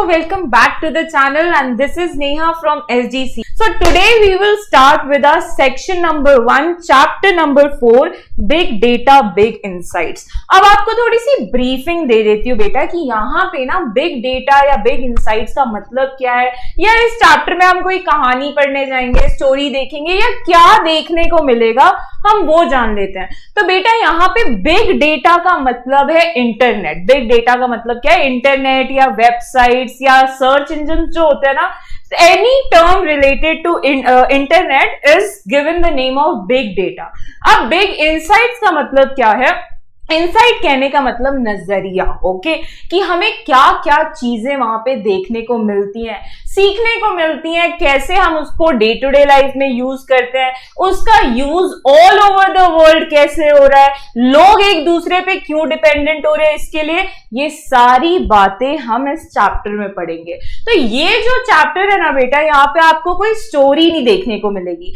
welcome back to the channel and this is Neha from SDC. So today we will start with our section number 1, chapter number 4, Big Data, Big Insights. अब आपको थोड़ी सी briefing दे देती हूँ बेटा कि यहाँ पे ना बिग डेटा या बिग इंसाइट्स का मतलब क्या है, या इस चैप्टर में हम कोई कहानी पढ़ने जाएंगे, स्टोरी देखेंगे या क्या देखने को मिलेगा हम वो जान लेते हैं। तो बेटा यहाँ पे बिग डेटा का मतलब है इंटरनेट। बिग डेटा का मतलब क्या है? इंटरनेट या वेबसाइट्स या सर्च इंजन जो होते हैं ना, any term related to internet is given the name of big data. अब big insights का मतलब क्या है? इनसाइट कहने का मतलब नजरिया, ओके, कि हमें क्या क्या चीजें वहां पे देखने को मिलती हैं, सीखने को मिलती हैं, कैसे हम उसको डे टू डे लाइफ में यूज करते हैं, उसका use all over the world कैसे हो रहा है, लोग एक दूसरे पे क्यों डिपेंडेंट हो रहे हैं इसके लिए, ये सारी बातें हम इस चैप्टर में पढ़ेंगे। तो ये जो चैप्टर है ना बेटा, यहाँ पे आपको कोई स्टोरी नहीं देखने को मिलेगी,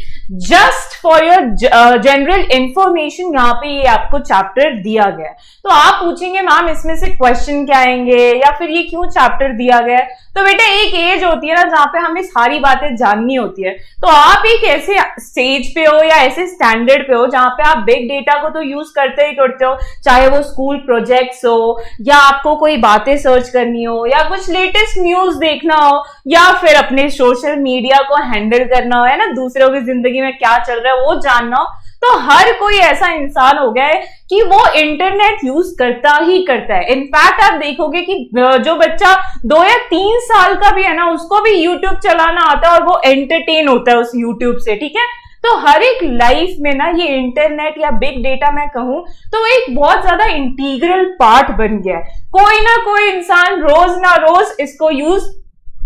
just for your general information यहाँ पे ये आपको चैप्टर दिया गया है। तो आप पूछेंगे मैम इसमें से क्वेश्चन क्या आएंगे या फिर ये क्यों चैप्टर दिया गया है? तो बेटा एक एज होती है ना जहां पे हमें सारी बातें जाननी होती है, तो आप एक ऐसे स्टेज पे हो या ऐसे स्टैंडर्ड पे हो जहां पे आप बिग डेटा को तो यूज करते ही करते हो, चाहे वो स्कूल प्रोजेक्ट्स हो या आपको कोई बातें सर्च करनी हो या कुछ लेटेस्ट न्यूज देखना हो या फिर अपने सोशल मीडिया को हैंडल करना हो, है ना, दूसरों की जिंदगी में क्या चल रहा है वो जानना हो। तो हर कोई ऐसा इंसान हो गया है कि वो इंटरनेट यूज करता ही करता है। इनफैक्ट आप देखोगे कि जो बच्चा 2 या 3 साल का भी है ना, उसको भी यूट्यूब चलाना आता है और वो एंटरटेन होता है उस यूट्यूब से, ठीक है। तो हर एक लाइफ में ना ये इंटरनेट या बिग डेटा मैं कहूं तो एक बहुत ज्यादा इंटीग्रल पार्ट बन गया है। कोई ना कोई इंसान रोज ना रोज इसको यूज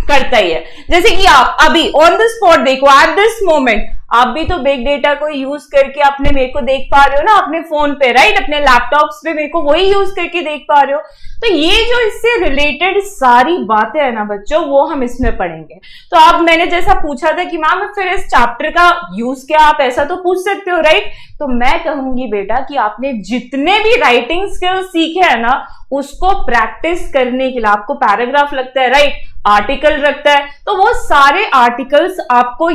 करता ही है। जैसे कि आप अभी ऑन द स्पॉट देखो, एट दिस मोमेंट आप भी तो बिग डेटा को यूज करके अपने मेरे को देख पा रहे हो ना अपने फोन पे, राइट, अपने लैपटॉप्स पे मेरे को वही यूज करके देख पा रहे हो। तो ये जो इससे रिलेटेड सारी बातें है ना बच्चों, वो हम इसमें पढ़ेंगे। तो अब मैंने जैसा पूछा था कि मैम फिर इस चैप्टर का यूज क्या, आप ऐसा तो पूछ सकते हो, राइट। तो मैं कहूंगी बेटा कि आपने जितने भी राइटिंग स्किल्स सीखे हैं ना, उसको प्रैक्टिस करने के लिए आपको पैराग्राफ लगता है, राइट, आर्टिकल रखता है, तो वो सारे आर्टिकल्स आपको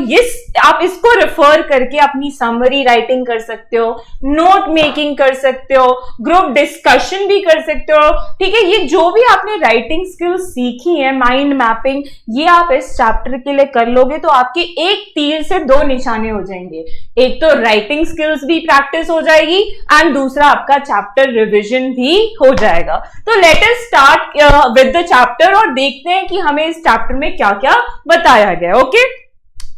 आप इसको रेफर करके अपनी समरी राइटिंग कर सकते हो, नोट मेकिंग कर सकते हो, ग्रुप डिस्कशन भी कर सकते हो, ठीक है। ये जो भी आपने राइटिंग स्किल्स सीखी है, माइंड मैपिंग, ये आप इस चैप्टर के लिए कर लोगे तो आपके एक तीर से 2 निशाने हो जाएंगे। एक तो राइटिंग स्किल्स भी प्रैक्टिस हो जाएगी एंड दूसरा आपका चैप्टर रिविजन भी हो जाएगा। तो let us start with the chapter और देखते हैं कि हमें इस चैप्टर में क्या क्या बताया गया है। ओके,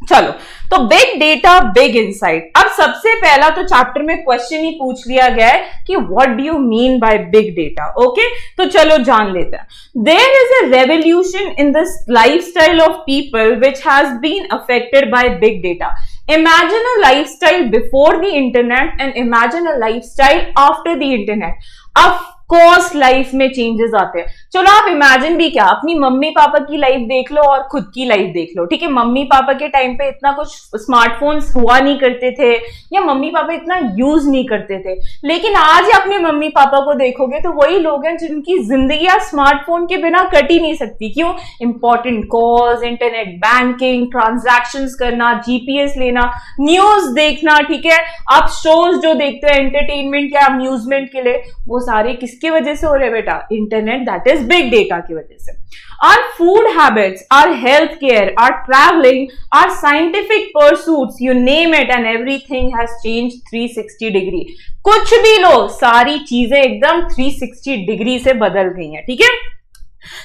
चलो, तो बिग डेटा बिग इनसाइट। अब सबसे पहला तो चैप्टर में क्वेश्चन ही पूछ लिया गया है कि what do you mean by big data. Okay, तो चलो जान लेते हैं। There is a revolution in the lifestyle of people which has been affected by big data. Imagine a lifestyle before the internet and imagine a lifestyle after the internet. Of course life में changes आते हैं। चलो आप imagine भी क्या, अपनी mummy papa की life देख लो और खुद की लाइफ देख लो, ठीक है। मम्मी पापा के टाइम पे इतना कुछ स्मार्टफोन्स हुआ नहीं करते थे या मम्मी पापा इतना यूज नहीं करते थे, लेकिन आज अपने मम्मी पापा को देखोगे तो वही लोग हैं जिनकी जिंदगी स्मार्टफोन के बिना कट ही नहीं सकती। क्यों? Important calls, internet banking, transactions करना, जीपीएस लेना, न्यूज देखना, ठीक है। आप शोज जो देखते हैं एंटरटेनमेंट या अम्यूजमेंट के लिए, वो सारे किसकी वजह से हो रहे हैं बेटा? Internet, that is big data की वजह से। Our food habits, our healthcare, our traveling, our scientific pursuits, you name it and everything has changed 360 degree. कुछ भी लो, सारी चीजें एकदम 360 डिग्री से बदल गई हैं, ठीक है।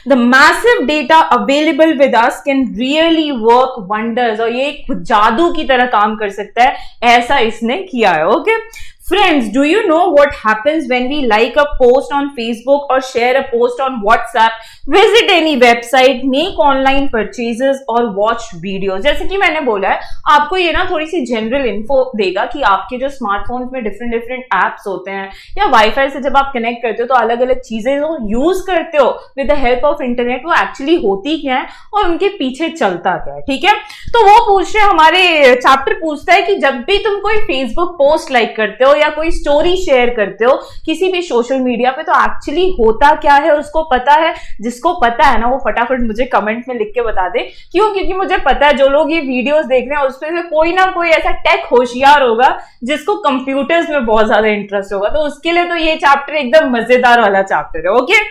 The massive data available with us can really work wonders, और ये एक जादू की तरह काम कर सकता है, ऐसा इसने किया है। Okay Friends, do you know what happens when we like a post on Facebook or share a post on WhatsApp, visit any website, make online purchases or watch videos? जैसे कि मैंने बोला है, आपको ये ना थोड़ी सी जनरल इन्फो देगा कि आपके जो स्मार्टफोन्स में डिफरेंट एप्स होते हैं या वाईफाई से जब आप कनेक्ट करते हो तो अलग अलग चीजें जो यूज करते हो with the help of internet, वो एक्चुअली होती क्या है और उनके पीछे चलता क्या है, ठीक है। तो वो पूछ रहे, हमारे चैप्टर पूछता है कि जब भी तुम कोई फेसबुक पोस्ट लाइक करते हो हो या कोई स्टोरी शेयर करते हो किसी भी सोशल मीडिया पे, तो एक्चुअली होता क्या है उसको पता है? जिसको पता है ना वो फटाफट मुझे कमेंट में लिख के बता दे। क्यों? क्योंकि मुझे पता है जो लोग ये वीडियोस देख रहे हैं उसमें से कोई ना कोई ऐसा टेक होशियार होगा जिसको कंप्यूटर्स में बहुत ज्यादा इंटरेस्ट होगा, तो उसके लिए तो ये चैप्टर एकदम मजेदार वाला चैप्टर है। Okay,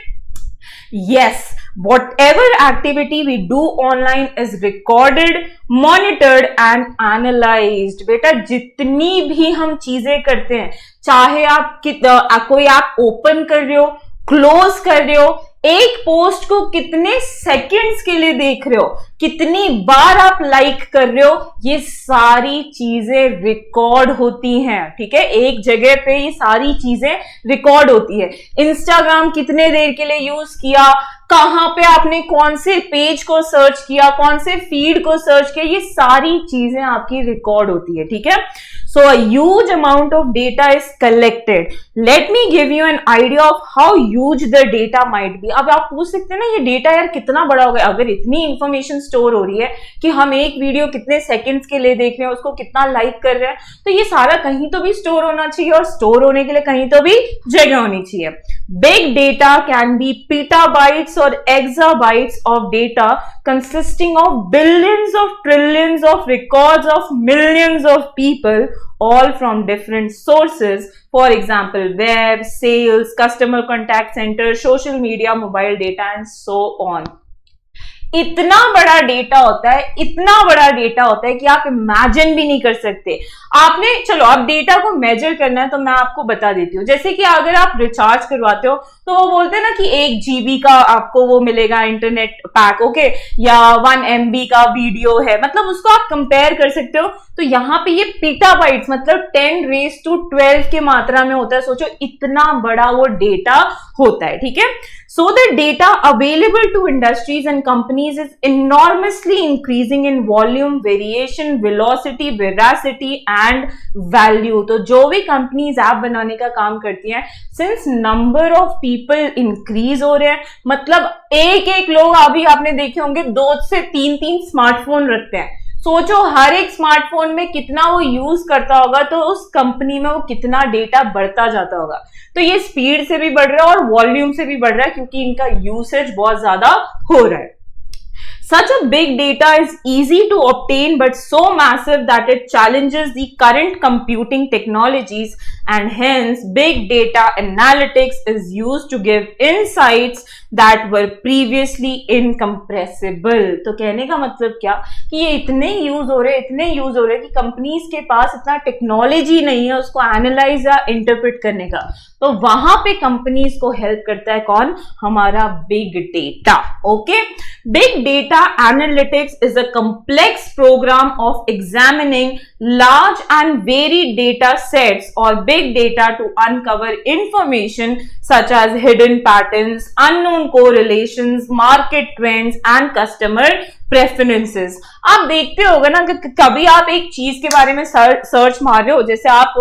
yes, whatever activity we do online is recorded, monitored and analyzed। बेटा जितनी भी हम चीजें करते हैं, चाहे आप कोई ऐप ओपन कर रहे हो, क्लोज कर रहे हो, एक पोस्ट को कितने सेकंड्स के लिए देख रहे हो, कितनी बार आप लाइक कर रहे हो, ये सारी चीजें रिकॉर्ड होती हैं। ठीक है, एक जगह पे ये सारी चीजें रिकॉर्ड होती है। इंस्टाग्राम कितने देर के लिए यूज किया, कहां पे आपने कौन से पेज को सर्च किया, कौन से फीड को सर्च किया, ये सारी चीजें आपकी रिकॉर्ड होती है। ठीक है, so a huge amount of data is collected। let me give you an idea of how huge the data might be। अब आप पूछ सकते हैं ना ये डेटा यार कितना बड़ा होगा। अगर इतनी इंफॉर्मेशन स्टोर हो रही है कि हम एक वीडियो कितने सेकंड्स के लिए देख रहे हैं, उसको कितना लाइक कर रहे हैं, तो ये सारा कहीं तो भी स्टोर होना चाहिए, और स्टोर होने के लिए कहीं तो भी जगह होनी चाहिए। Big data can be petabytes or exabytes of data consisting of billions of trillions of records of millions of people, all from different sources, for example web, sales, customer contact center, social media, mobile data and so on। इतना बड़ा data होता है, इतना बड़ा data होता है कि आप इमेजिन भी नहीं कर सकते। आपने, चलो अब डेटा को मेजर करना है तो मैं आपको बता देती हूँ। जैसे कि अगर आप रिचार्ज करवाते हो तो वो बोलते हैं ना कि 1 GB का आपको वो मिलेगा इंटरनेट पैक, ओके, या 1 MB का वीडियो है, मतलब उसको आप कंपेयर कर सकते हो। तो यहाँ पे ये पीटाबाइट्स मतलब 10⁻12 की मात्रा में होता है। सोचो इतना बड़ा वो डेटा होता है। ठीक है, so the data available to industries and companies is enormously increasing in volume, variation, velocity, veracity and value। तो जो भी कंपनीज ऐप बनाने का काम करती हैं, since number of people increase हो रहे हैं, मतलब एक लोग अभी आपने देखे होंगे 2 से 3 स्मार्टफोन रखते हैं। सोचो हर एक स्मार्टफोन में कितना वो यूज करता होगा, तो उस कंपनी में वो कितना डेटा बढ़ता जाता होगा। तो ये स्पीड से भी बढ़ रहा है और वॉल्यूम से भी बढ़ रहा है क्योंकि इनका यूसेज बहुत ज्यादा हो रहा है। Such a big data is easy to obtain but so massive that it challenges the current computing technologies, and hence big data analytics is used to give insights that were previously incompressible। तो कहने का मतलब क्या कि ये इतने use हो रहे कि कंपनीज के पास इतना टेक्नोलॉजी नहीं है उसको एनालाइज या इंटरप्रेट करने का। तो वहां पे कंपनीज को हेल्प करता है कौन? हमारा big data. Okay, big data analytics is a complex program of examining large and varied data sets or big data to uncover information such as hidden patterns, unknown correlations, market trends and customer preferences। आप देखते होगा ना कि कभी आप एक चीज के बारे में सर्च मार रहे हो, जैसे आप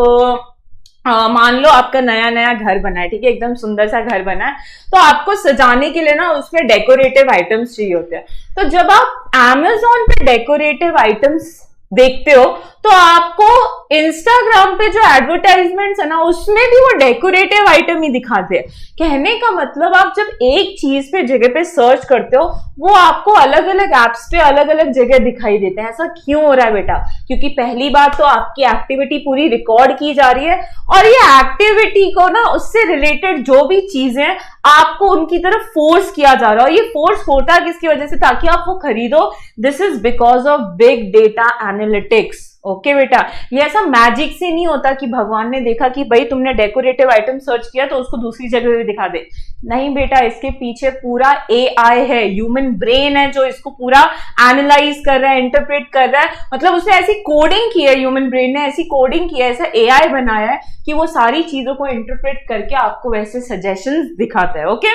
मान लो आपका नया घर बना है, ठीक है, एकदम सुंदर सा घर बना है, तो आपको सजाने के लिए ना उसमें डेकोरेटिव आइटम्स चाहिए होते हैं। तो जब आप Amazon पे डेकोरेटिव आइटम्स देखते हो तो आपको इंस्टाग्राम पे जो एडवर्टाइजमेंट्स है ना उसमें भी वो डेकोरेटिव आइटम ही दिखाते हैं। कहने का मतलब आप जब एक चीज पे जगह पे सर्च करते हो वो आपको अलग अलग एप्स पे अलग अलग जगह दिखाई देते हैं। ऐसा क्यों हो रहा है बेटा? क्योंकि पहली बात तो आपकी एक्टिविटी पूरी रिकॉर्ड की जा रही है और ये एक्टिविटी को ना उससे रिलेटेड जो भी चीजें आपको उनकी तरफ फोर्स किया जा रहा है। ये फोर्स होता किसकी वजह से? ताकि आप वो खरीदो। This is because of big data analytics. Okay बेटा, ये ऐसा मैजिक से नहीं होता कि भगवान ने देखा कि भाई तुमने डेकोरेटिव आइटम सर्च किया तो उसको दूसरी जगह भी दिखा दे। नहीं बेटा, इसके पीछे पूरा AI है, ह्यूमन ब्रेन है जो इसको पूरा एनालाइज कर रहा है, इंटरप्रेट कर रहा है। मतलब उसने ऐसी कोडिंग की है, ह्यूमन ब्रेन ने ऐसी कोडिंग की है, ऐसा AI बनाया है कि वो सारी चीजों को इंटरप्रेट करके आपको वैसे सजेशंस दिखाता है। Okay,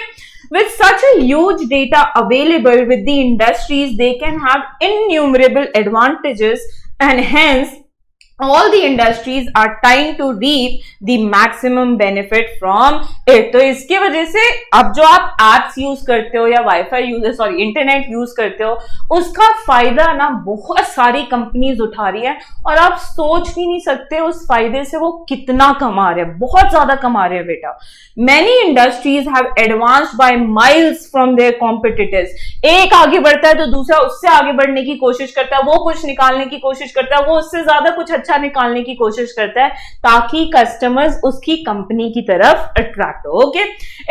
with such a huge data available with the industries, they can have innumerable advantages and hence all the industries are trying to reap the maximum benefit from it। तो इसकी वजह से अब जो आप एप्स यूज करते हो या वाईफाई यूज इंटरनेट यूज करते हो, उसका फायदा ना बहुत सारी कंपनीज उठा रही है और आप सोच भी नहीं सकते उस फायदे से वो कितना कमा रहे हैं, बहुत ज्यादा कमा रहे हैं बेटा। Many industries have advanced by miles from their competitors। एक आगे बढ़ता है तो दूसरा उससे आगे बढ़ने की कोशिश करता है, वो कुछ निकालने की कोशिश करता है, वो उससे ज्यादा कुछ अच्छा निकालने की कोशिश करता है ताकि कस्टमर्स उसकी कंपनी की तरफ अट्रैक्ट हो। Okay,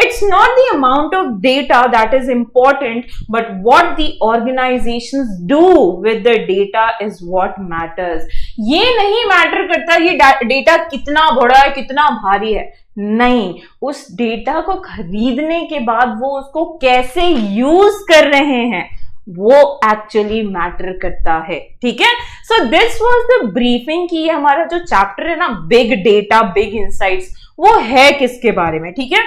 it's not the amount of data that is important but what the organisations do with the data is what matters. ये नहीं मैटर करता ये डेटा कितना बड़ा है, कितना भारी है, नहीं, उस डेटा को खरीदने के बाद वो उसको कैसे यूज कर रहे हैं वो एक्चुअली मैटर करता है। ठीक है, so this was the briefing की हमारा जो चैप्टर है ना बिग डेटा बिग इनसाइट्स, वो है किसके बारे में। ठीक है,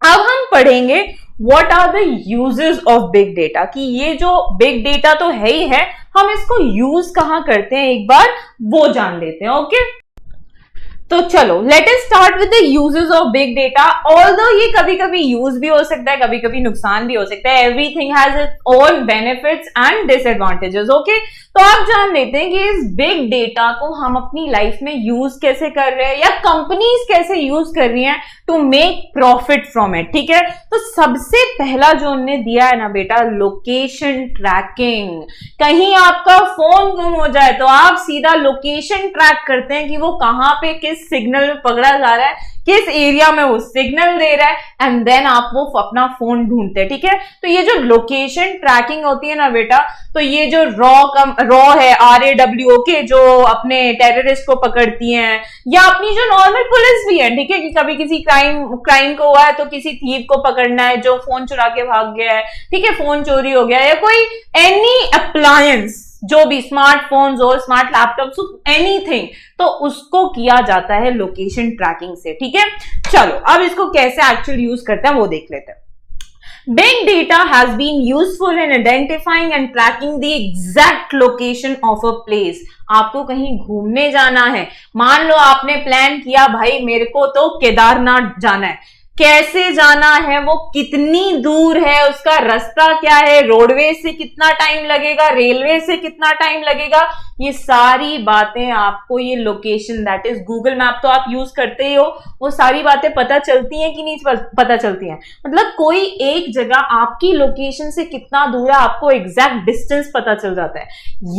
अब हम पढ़ेंगे what are the uses of big data, कि ये जो बिग डेटा तो है ही है, हम इसको यूज कहां करते हैं एक बार वो जान लेते हैं। ओके, तो चलो let us start with the uses of big data. Although ये कभी कभी यूज भी हो सकता है, कभी कभी नुकसान भी हो सकता है, everything has its own benefits and disadvantages. Okay, तो आप जान लेते हैं कि इस बिग डेटा को हम अपनी लाइफ में यूज कैसे कर रहे हैं या कंपनीज कैसे यूज कर रही हैं to make profit from it. ठीक है, तो सबसे पहला जो उन्होंने दिया है ना बेटा, लोकेशन ट्रैकिंग। कहीं आपका फोन गुम हो जाए तो आप सीधा लोकेशन ट्रैक करते हैं कि वो कहां पे किस सिग्नल में पकड़ा जा रहा है, किस एरिया में वो सिग्नल दे रहा है, एंड देन आप वो अपना फोन ढूंढते हैं। ठीक है, तो ये जो लोकेशन ट्रैकिंग होती है ना बेटा, तो ये जो रॉ है RAW, ओके, जो अपने टेररिस्ट को पकड़ती हैं या अपनी जो नॉर्मल पुलिस भी है, ठीक है, कि कभी किसी क्राइम को हुआ है तो किसी थीव को पकड़ना है जो फोन चुरा के भाग गया है, ठीक है, फोन चोरी हो गया, या कोई एनी अप्लायंस, जो भी स्मार्टफोन्स हो, स्मार्ट लैपटॉप्स, एनीथिंग, तो उसको किया जाता है लोकेशन ट्रैकिंग से। ठीक है, चलो अब इसको कैसे एक्चुअली यूज करते हैं वो देख लेते हैं। Big data has been useful in identifying and tracking the exact location of a place। आपको कहीं घूमने जाना है, मान लो आपने प्लान किया भाई मेरे को तो केदारनाथ जाना है, कैसे जाना है, वो कितनी दूर है, उसका रास्ता क्या है, रोडवे से कितना टाइम लगेगा, रेलवे से कितना टाइम लगेगा, ये सारी बातें आपको ये location that is Google map तो आप यूज करते ही हो, वो सारी बातें पता चलती हैं कि नहीं पता चलती हैं। मतलब कोई एक जगह आपकी लोकेशन से कितना दूर है आपको एग्जैक्ट डिस्टेंस पता चल जाता है,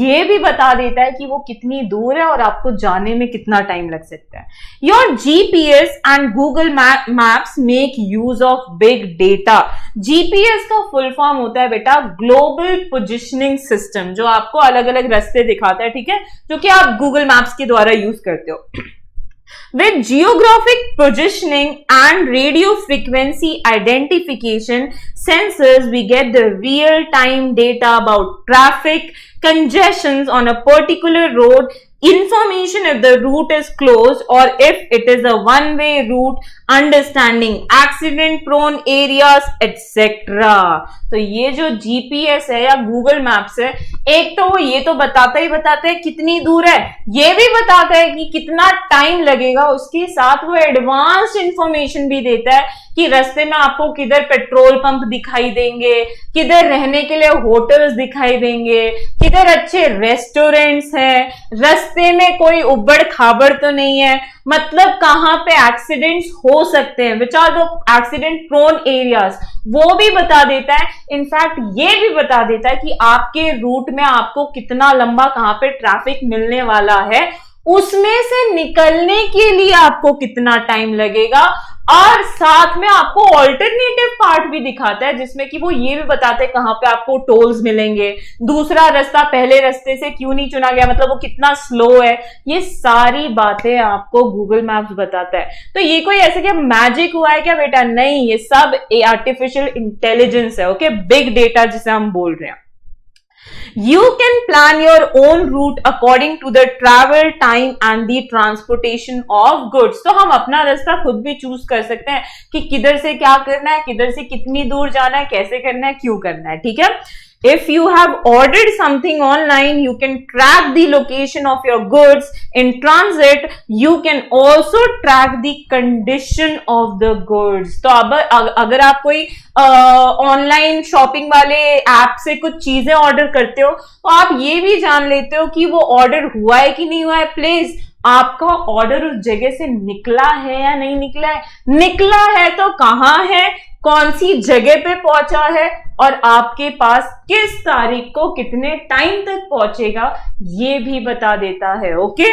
ये भी बता देता है कि वो कितनी दूर है और आपको जाने में कितना टाइम लग सकता है। Your GPS and Google maps make use of big data. GPS का फुल फॉर्म होता है बेटा ग्लोबल पोजिशनिंग सिस्टम, जो आपको अलग अलग रास्ते दिखाता है, ठीक है, जो कि आप गूगल मैप्स के द्वारा यूज करते हो। With geographic positioning and radio frequency identification sensors, we get the real-time data about traffic, congestions on a particular road, information if the route is closed or if it is a one-way route, understanding accident-prone areas, etc. तो ये जो GPS है या Google maps है, एक तो वो ये तो बताता ही बताता है कितनी दूर है, ये भी बताता है कि कितना टाइम लगेगा, उसके साथ वो एडवांस इंफॉर्मेशन भी देता है कि रास्ते में आपको किधर पेट्रोल पंप दिखाई देंगे, किधर रहने के लिए होटल्स दिखाई देंगे, किधर अच्छे रेस्टोरेंट्स हैं, रास्ते में कोई उबड़ खाबड़ तो नहीं है, मतलब कहां पे एक्सीडेंट्स हो सकते हैं, which are the accident prone areas, वो भी बता देता है। इनफैक्ट ये भी बता देता है कि आपके रूट में आपको कितना लंबा कहां पे ट्रैफिक मिलने वाला है, उसमें से निकलने के लिए आपको कितना टाइम लगेगा, और साथ में आपको ऑल्टरनेटिव पार्ट भी दिखाता है जिसमें कि वो ये भी बताते हैं कहां पे आपको टोल्स मिलेंगे, दूसरा रास्ता पहले रास्ते से क्यों नहीं चुना गया, मतलब वो कितना स्लो है, ये सारी बातें आपको गूगल मैप्स बताता है। तो ये कोई ऐसे क्या मैजिक हुआ है क्या बेटा, नहीं, ये सब आर्टिफिशियल इंटेलिजेंस है। ओके, बिग डेटा जिसे हम बोल रहे हैं। You can plan your own route according to the travel time and the transportation of goods। तो हम अपना रास्ता खुद भी चूज कर सकते हैं कि किधर से क्या करना है, किधर से कितनी दूर जाना है, कैसे करना है, क्यों करना है। ठीक है, If you have ordered something online, you can track the location of your goods in transit. You can also track the condition of the goods. तो अब अगर आप कोई ऑनलाइन शॉपिंग वाले ऐप से कुछ चीजें ऑर्डर करते हो तो आप ये भी जान लेते हो कि वो ऑर्डर हुआ है कि नहीं हुआ है प्लेस, आपका ऑर्डर उस जगह से निकला है या नहीं निकला है, निकला है तो कहां है, कौन सी जगह पे पहुंचा है और आपके पास किस तारीख को कितने टाइम तक पहुंचेगा ये भी बता देता है। ओके,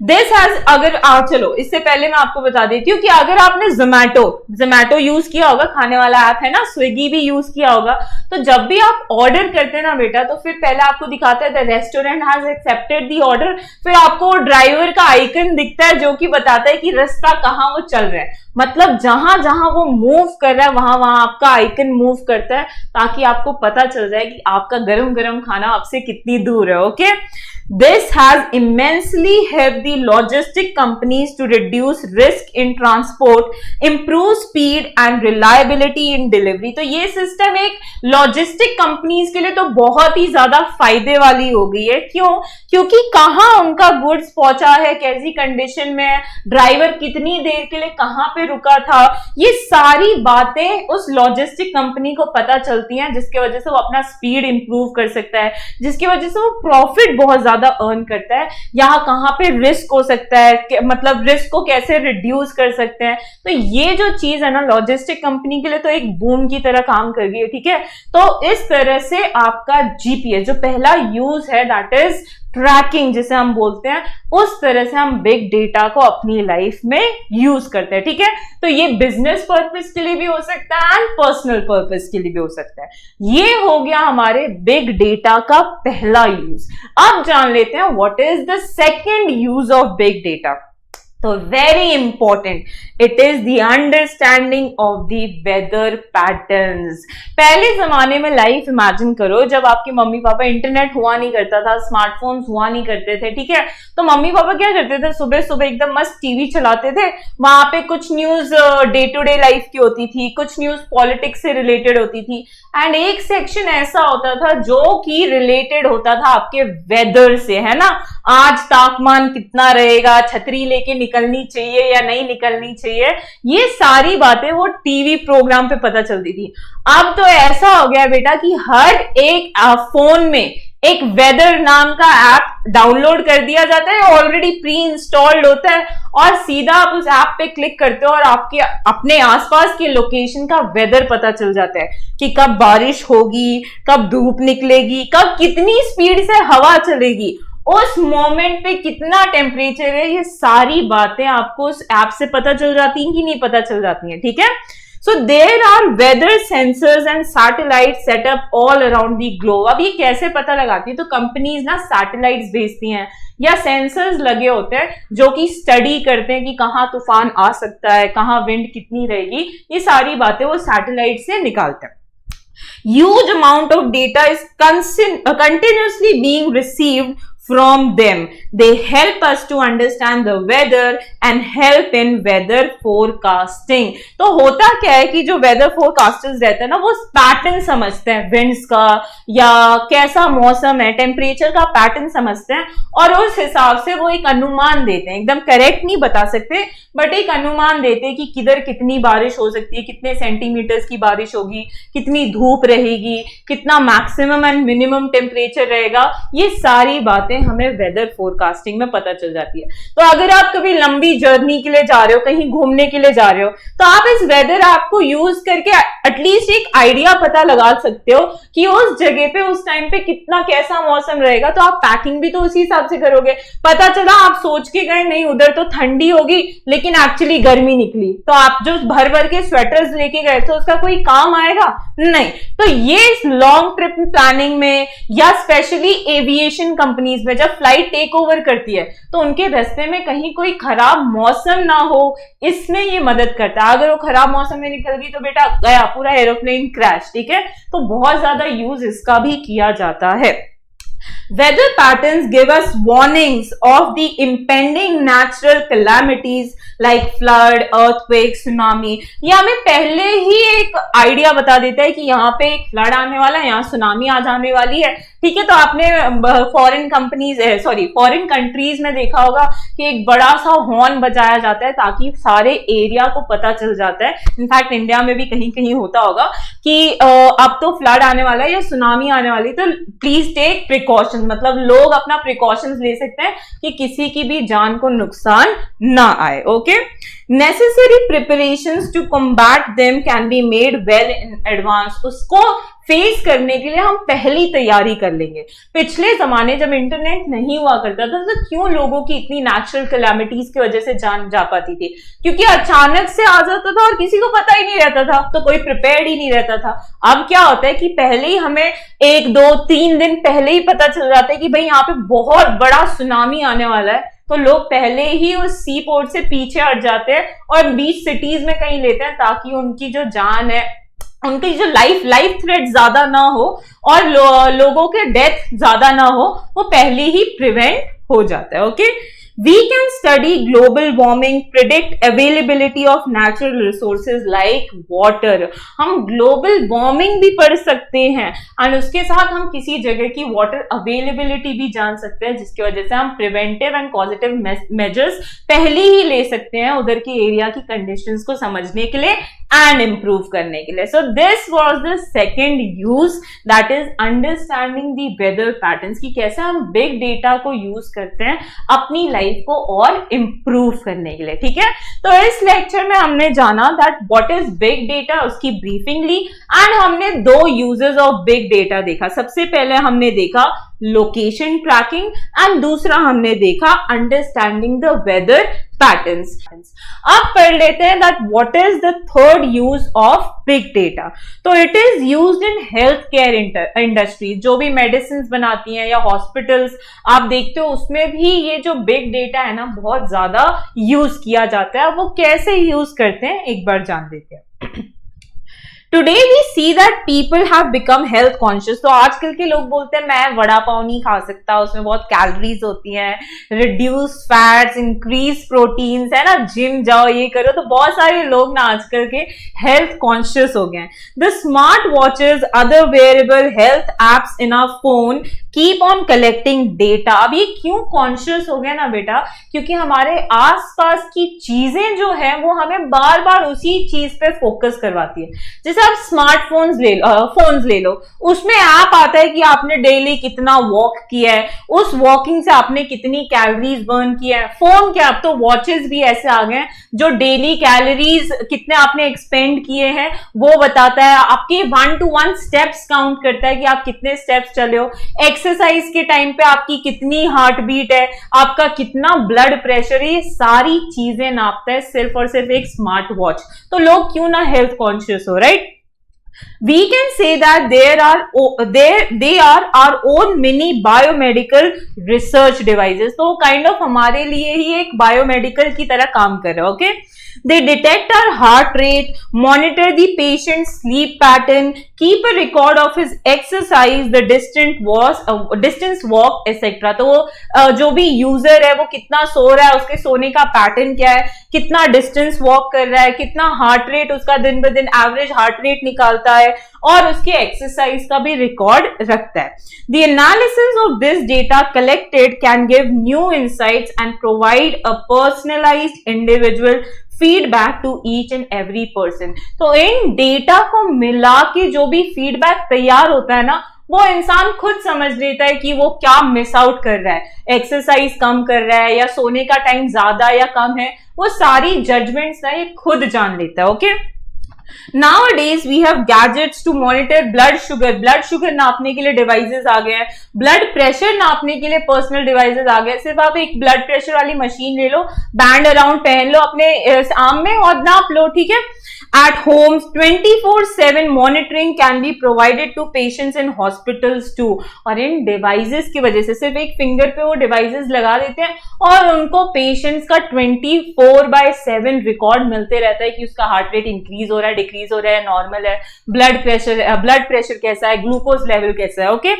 दिस हैज, अगर चलो इससे पहले मैं आपको बता देती हूँ कि अगर आपने जोमैटो यूज किया होगा, खाने वाला ऐप है ना, स्विगी भी यूज किया होगा, तो जब भी आप ऑर्डर करते हैं ना बेटा, तो फिर पहले आपको दिखाता है the restaurant has accepted the order, फिर आपको ड्राइवर का आइकन दिखता है जो कि बताता है कि रास्ता कहाँ वो चल रहा है, मतलब जहां जहां वो मूव कर रहा है वहां वहां आपका आइकन मूव करता है, ताकि आपको पता चल जाए कि आपका गरम गरम खाना आपसे कितनी दूर है। Okay, this has immensely helped the logistic companies to reduce risk in transport, improve speed and reliability in delivery। तो ये सिस्टम एक लॉजिस्टिक कंपनीज के लिए तो बहुत ही ज्यादा फायदे वाली हो गई है। क्यों? क्योंकि कहाँ उनका गुड्स पहुंचा है, कैसी कंडीशन में है, ड्राइवर कितनी देर के लिए कहाँ पे रुका था, ये सारी बातें उस लॉजिस्टिक कंपनी को पता चलती हैं, जिसकी वजह से वो अपना स्पीड इंप्रूव कर सकता है, जिसकी वजह से वो प्रॉफिट बहुत ज्यादा अर्न करता है। यहाँ कहाँ पे रिस्क हो सकता है, मतलब रिस्क को कैसे रिड्यूस कर सकते हैं। तो ये जो चीज है ना लॉजिस्टिक कंपनी के लिए तो एक बूम की तरह काम कर गई है। ठीक है, तो इस तरह से आपका जीपीएस जो पहला यूज है दैट इज ट्रैकिंग जिसे हम बोलते हैं, उस तरह से हम बिग डेटा को अपनी लाइफ में यूज करते हैं। ठीक है, तो ये बिजनेस पर्पस के लिए भी हो सकता है एंड पर्सनल पर्पस के लिए भी हो सकता है। ये हो गया हमारे बिग डेटा का पहला यूज। अब जान लेते हैं what is the second use of big data. तो very important, it is the understanding of the weather patterns. पहले जमाने में लाइफ इमेजिन करो जब आपके मम्मी पापा, इंटरनेट हुआ नहीं करता था, स्मार्टफोन्स हुआ नहीं करते थे। ठीक है, तो मम्मी पापा क्या करते थे, सुबह सुबह एकदम मस्त टीवी चलाते थे, वहां पे कुछ news day to day life की होती थी, कुछ न्यूज पॉलिटिक्स से रिलेटेड होती थी, एंड एक सेक्शन ऐसा होता था जो कि रिलेटेड होता था आपके वेदर से, है ना, आज तापमान कितना रहेगा, छतरी लेके निकलनी चाहिए या नहीं निकलनी चाहिए, ये सारी बातें वो टीवी प्रोग्राम पे पता चलती थी। अब तो ऐसा हो गया बेटा कि हर एक फोन में एक वेदर नाम का ऐप डाउनलोड कर दिया जाता है, ऑलरेडी प्री इंस्टॉल्ड होता है, और सीधा आप उस ऐप पे क्लिक करते हो और आपके अपने आसपास के लोकेशन का वेदर पता चल जाता है कि कब बारिश होगी, कब धूप निकलेगी, कब कितनी स्पीड से हवा चलेगी, उस मोमेंट पे कितना टेम्परेचर है, ये सारी बातें आपको उस ऐप से पता चल जाती हैं कि नहीं पता चल जाती हैं। ठीक है, so there are weather sensors and satellite setup all around the globe. अब ये कैसे पता लगाती है, तो कंपनीज ना सैटेलाइट्स भेजती हैं या सेंसर्स लगे होते हैं जो कि स्टडी करते हैं कि कहाँ तूफान आ सकता है, कहाँ विंड कितनी रहेगी, ये सारी बातें वो सैटेलाइट से निकालते हैं। Huge amount of data is continuously being received from them. They help us to understand the weather and help in weather forecasting. तो होता क्या है कि जो वेदर फोरकास्टर्स रहते हैं ना, वो पैटर्न समझते हैं विंड्स का या कैसा मौसम है, टेम्परेचर का पैटर्न समझते हैं, और उस हिसाब से वो एक अनुमान देते हैं। एकदम करेक्ट नहीं बता सकते, बट एक अनुमान देते हैं कि किधर कितनी बारिश हो सकती है, कितने सेंटीमीटर्स की बारिश होगी, कितनी धूप रहेगी, कितना मैक्सिमम एंड मिनिमम टेम्परेचर रहेगा, ये सारी बातें हमें वेदर फोरकास्टिंग में पता चल जाती है। तो अगर आप कभी लंबी जर्नी के लिए जा रहे हो, कहीं घूमने के लिए जा रहे हो, तो आप इस वेदर ऐप को यूज करके एटलीस्ट एक आइडिया पता लगा सकते हो कि उस जगह पे उस टाइम पे कितना कैसा मौसम रहेगा। तो आप पैकिंग भी तो उसी हिसाब से करोगे। पता चला आप सोच के गए नहीं उधर तो ठंडी होगी, लेकिन एक्चुअली गर्मी निकली, तो आप जो भर भर के स्वेटर्स लेके गए थे उसका कोई काम आएगा नहीं। तो ये लॉन्ग ट्रिप प्लानिंग में या स्पेशली एविएशन कंपनीज में जब फ्लाइट टेक ओवर करती है तो उनके रास्ते में कहीं कोई खराब मौसम ना हो, इसमें ये मदद करता है। अगर वो खराब मौसम में निकल गई तो बेटा गया पूरा एरोप्लेन क्रैश। ठीक है, तो बहुत ज्यादा यूज इसका भी किया जाता है। Weather patterns give us warnings of the impending natural calamities like flood, earthquake, tsunami. ये हमें पहले ही एक आइडिया बता देता है कि यहाँ पे एक फ्लड आने वाला है, यहाँ सुनामी आ जाने वाली है। ठीक है, तो आपने फॉरेन कंट्रीज में देखा होगा कि एक बड़ा सा हॉर्न बजाया जाता है ताकि सारे एरिया को पता चल जाता है। इनफैक्ट इंडिया में भी कहीं कहीं होता होगा कि अब तो फ्लड आने वाला है या सुनामी आने वाली है, तो प्लीज टेक प्रिकॉशन, मतलब लोग अपना प्रिकॉशंस ले सकते हैं कि किसी की भी जान को नुकसान ना आए। Okay, necessary preparations to combat them can be made well in advance. उसको फेस करने के लिए हम पहली तैयारी कर लेंगे। पिछले जमाने जब इंटरनेट नहीं हुआ करता था तो क्यों लोगों की इतनी नेचुरल कैलामिटीज की वजह से जान जा पाती थी? क्योंकि अचानक से आ जाता था और किसी को पता ही नहीं रहता था, तो कोई प्रिपेयर्ड ही नहीं रहता था। अब क्या होता है कि पहले ही हमें 1, 2, 3 दिन पहले ही पता चल जाता है कि भाई यहाँ पे बहुत बड़ा सुनामी आने वाला है, तो लोग पहले ही उस सी पोर्ट से पीछे हट जाते हैं और बीच सिटीज में कहीं लेते हैं ताकि उनकी जो जान है, उनकी जो लाइफ थ्रेट ज्यादा ना हो और लोगों के डेथ ज्यादा ना हो, वो पहले ही प्रिवेंट हो जाता है। Okay, we can study global warming, predict availability of natural resources like water. हम ग्लोबल वार्मिंग भी पढ़ सकते हैं और उसके साथ हम किसी जगह की वाटर अवेलेबिलिटी भी जान सकते हैं, जिसकी वजह से हम प्रिवेंटिव एंड पॉजिटिव मेजर्स पहले ही ले सकते हैं उधर की एरिया की कंडीशंस को समझने के लिए एंड इम्प्रूव करने के लिए। So this was the second use, that is understanding the weather patterns, कि कैसे हम बिग डेटा को यूज करते हैं अपनी लाइफ को और इम्प्रूव करने के लिए। ठीक है, तो इस लेक्चर में हमने जाना that what is big data, उसकी ब्रीफिंग ली एंड हमने 2 यूजेस ऑफ बिग डेटा देखा। सबसे पहले हमने देखा लोकेशन ट्रैकिंग एंड दूसरा हमने देखा अंडरस्टैंडिंग द वेदर पैटर्न्स। अब पढ़ लेते हैं that what is the third use of big data. तो it is used in health care industry, जो भी मेडिसिन बनाती हैं या हॉस्पिटल्स आप देखते हो उसमें भी ये जो बिग डेटा है ना बहुत ज्यादा यूज किया जाता है। वो कैसे यूज करते हैं एक बार जान लेते हैं। Today we see that people have become health conscious. तो आजकल के लोग बोलते हैं मैं वड़ा पाव नहीं खा सकता, उसमें बहुत कैलोरीज होती हैं, रिड्यूस फैट्स, इंक्रीज प्रोटीन्स, है ना, जिम जाओ, ये करो। तो बहुत सारे लोग ना आजकल के हेल्थ कॉन्शियस हो गए हैं। The smart watches, other wearable health apps in our phone keep on collecting data. अब ये क्यों कॉन्शियस हो गया ना बेटा, क्योंकि हमारे आसपास की चीजें जो है वो हमें बार बार उसी चीज पे फोकस करवाती है। जैसे आप स्मार्टफोन्स ले लो, उसमें ऐप आता है कि आपने डेली कितना वॉक किया है, उस वॉकिंग से आपने कितनी कैलोरीज बर्न किया है। फोन क्या, अब तो वॉचेस भी ऐसे आ गए जो डेली कैलोरीज कितने आपने एक्सपेंड किए हैं वो बताता है, आपके 1 to 1 स्टेप्स काउंट करता है कि आप कितने स्टेप्स चले हो, एक्सरसाइज के टाइम पे आपकी कितनी हार्ट बीट है, आपका कितना ब्लड प्रेशर है, ये सारी चीजें नापता है सिर्फ और सिर्फ एक स्मार्ट वॉच। तो लोग क्यों ना हेल्थ कॉन्शियस हो, right? We can say that they are our own mini biomedical research devices. तो काइंड ऑफ हमारे लिए ही एक बायोमेडिकल की तरह काम कर रहे हैं। Okay, they detect our heart rate, monitor the patient's sleep pattern, keep a record of his exercise, the distance walk, etc. तो वो जो भी यूजर है वो कितना सो रहा है, उसके सोने का पैटर्न क्या है, कितना डिस्टेंस वॉक कर रहा है, कितना हार्ट रेट उसका दिन ब दिन एवरेज हार्ट रेट निकालता है और उसके एक्सरसाइज का भी रिकॉर्ड रखता है। The analysis of this data collected can give new insights and provide a personalized individual feedback to each and every person. तो इन डेटा को मिला के जो भी फीडबैक तैयार होता है ना, वो इंसान खुद समझ लेता है कि वो क्या मिस आउट कर रहा है, एक्सरसाइज कम कर रहा है या सोने का टाइम ज्यादा या कम है, वो सारी जजमेंट्स ना ये खुद जान लेता है। Okay, Nowadays we have gadgets to monitor blood sugar. Blood sugar नापने के लिए डिवाइसेस आ गए हैं, ब्लड प्रेशर नापने के लिए पर्सनल डिवाइसेस आ गए। सिर्फ आप एक ब्लड प्रेशर वाली मशीन ले लो, बैंड अराउंड पहन लो अपने आर्म में और नाप लो। ठीक है, at homes 24/7 monitoring can be provided to patients in hospitals too. और इन डिवाइसेस की वजह से सिर्फ एक फिंगर पे वो डिवाइसेस लगा देते हैं और उनको पेशेंट्स का 24/7 रिकॉर्ड मिलते रहता है कि उसका हार्ट रेट इंक्रीज हो रहा है, डिक्रीज हो रहा है, नॉर्मल है, ब्लड प्रेशर कैसा है, ग्लूकोज लेवल कैसा है। Okay,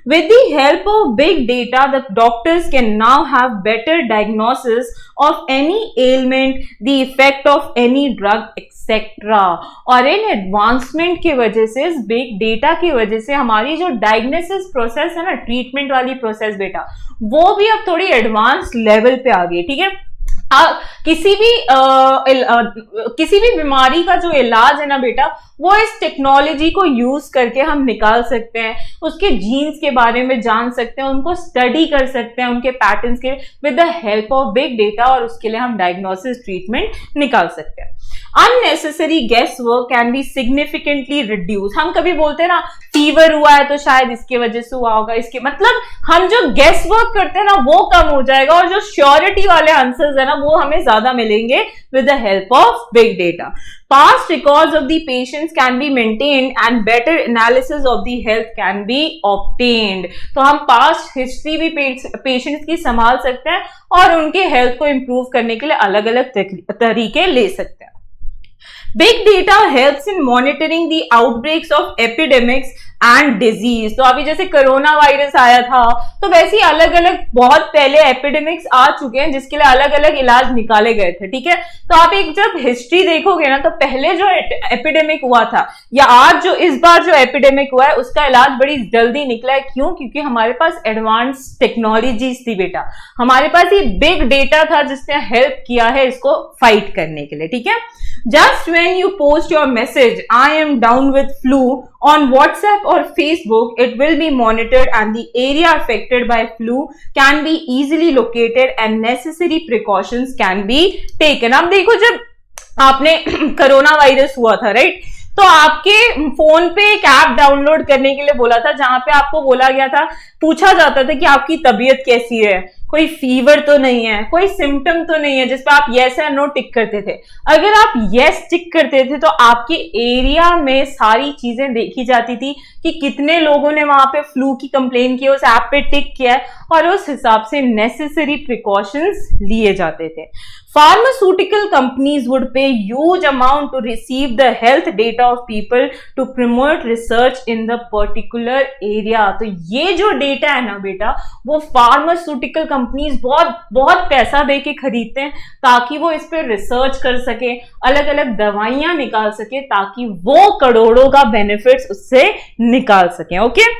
With the help of big data, the doctors can now have better diagnosis of any ailment, the effect of any drug, etc. और इन एडवांसमेंट की वजह से, इस बिग डेटा की वजह से हमारी जो डायग्नोसिस प्रोसेस है ना, ट्रीटमेंट वाली प्रोसेस बेटा, वो भी अब थोड़ी एडवांस लेवल पे आ गई। ठीक है, किसी भी बीमारी का जो इलाज है ना बेटा, वो इस टेक्नोलॉजी को यूज करके हम निकाल सकते हैं, उसके जीन्स के बारे में जान सकते हैं, उनको स्टडी कर सकते हैं, उनके पैटर्न्स के with the help of big data, और उसके लिए हम डायग्नोसिस ट्रीटमेंट निकाल सकते हैं। Unnecessary guess work can be significantly reduce. हम कभी बोलते हैं ना फीवर हुआ है तो शायद इसके वजह से हुआ होगा, इसके मतलब हम जो गेस वर्क करते हैं ना वो कम हो जाएगा, और जो श्योरिटी वाले आंसर्स है ना वो हमें ज्यादा मिलेंगे with the help of big data. Past records of the patients can be maintained and better analysis of the health can be obtained। तो हम पास्ट हिस्ट्री भी पेशेंट्स की संभाल सकते हैं और उनके हेल्थ को इंप्रूव करने के लिए अलग अलग तरीके ले सकते हैं। Big data helps in monitoring the outbreaks of epidemics and disease. तो अभी जैसे कोरोना वायरस आया था, तो वैसे ही अलग अलग बहुत पहले एपिडेमिक्स आ चुके हैं जिसके लिए अलग अलग इलाज निकाले गए थे। ठीक है, तो आप एक जब हिस्ट्री देखोगे ना, तो पहले जो एपिडेमिक हुआ था या आज जो इस बार जो एपिडेमिक हुआ है, उसका इलाज बड़ी जल्दी निकला है। क्यों? क्योंकि हमारे पास एडवांस टेक्नोलॉजीज थी बेटा, हमारे पास ये बिग डेटा था जिसने हेल्प किया है इसको फाइट करने के लिए। ठीक है, just when you post your message I am down with flu on WhatsApp or Facebook, it will be monitored and the area affected by flu can be easily located and necessary precautions can be taken। अब देखो, जब आपने corona virus हुआ था, right, तो आपके phone पे एक ऐप डाउनलोड करने के लिए बोला था, जहां पे आपको बोला गया था, पूछा जाता था कि आपकी तबीयत कैसी है, कोई फीवर तो नहीं है, कोई सिम्टम तो नहीं है, जिसपे आप यस या नो टिक करते थे। अगर आप यस टिक करते थे तो आपके एरिया में सारी चीजें देखी जाती थी कि कितने लोगों ने वहां पे फ्लू की कंप्लेन की, उस ऐप पे टिक किया है, और उस हिसाब से नेसेसरी प्रिकॉशंस लिए जाते थे। Pharmaceutical companies would pay huge amount to receive the health data of people to promote research in the particular area। तो ये जो डेटा है ना बेटा, वो फार्मास्यूटिकल कंपनीज बहुत पैसा दे के खरीदते हैं ताकि वो इस पे रिसर्च कर सके, अलग अलग दवाइयां निकाल सके, ताकि वो करोड़ों का बेनिफिट्स उससे निकाल सके। Okay,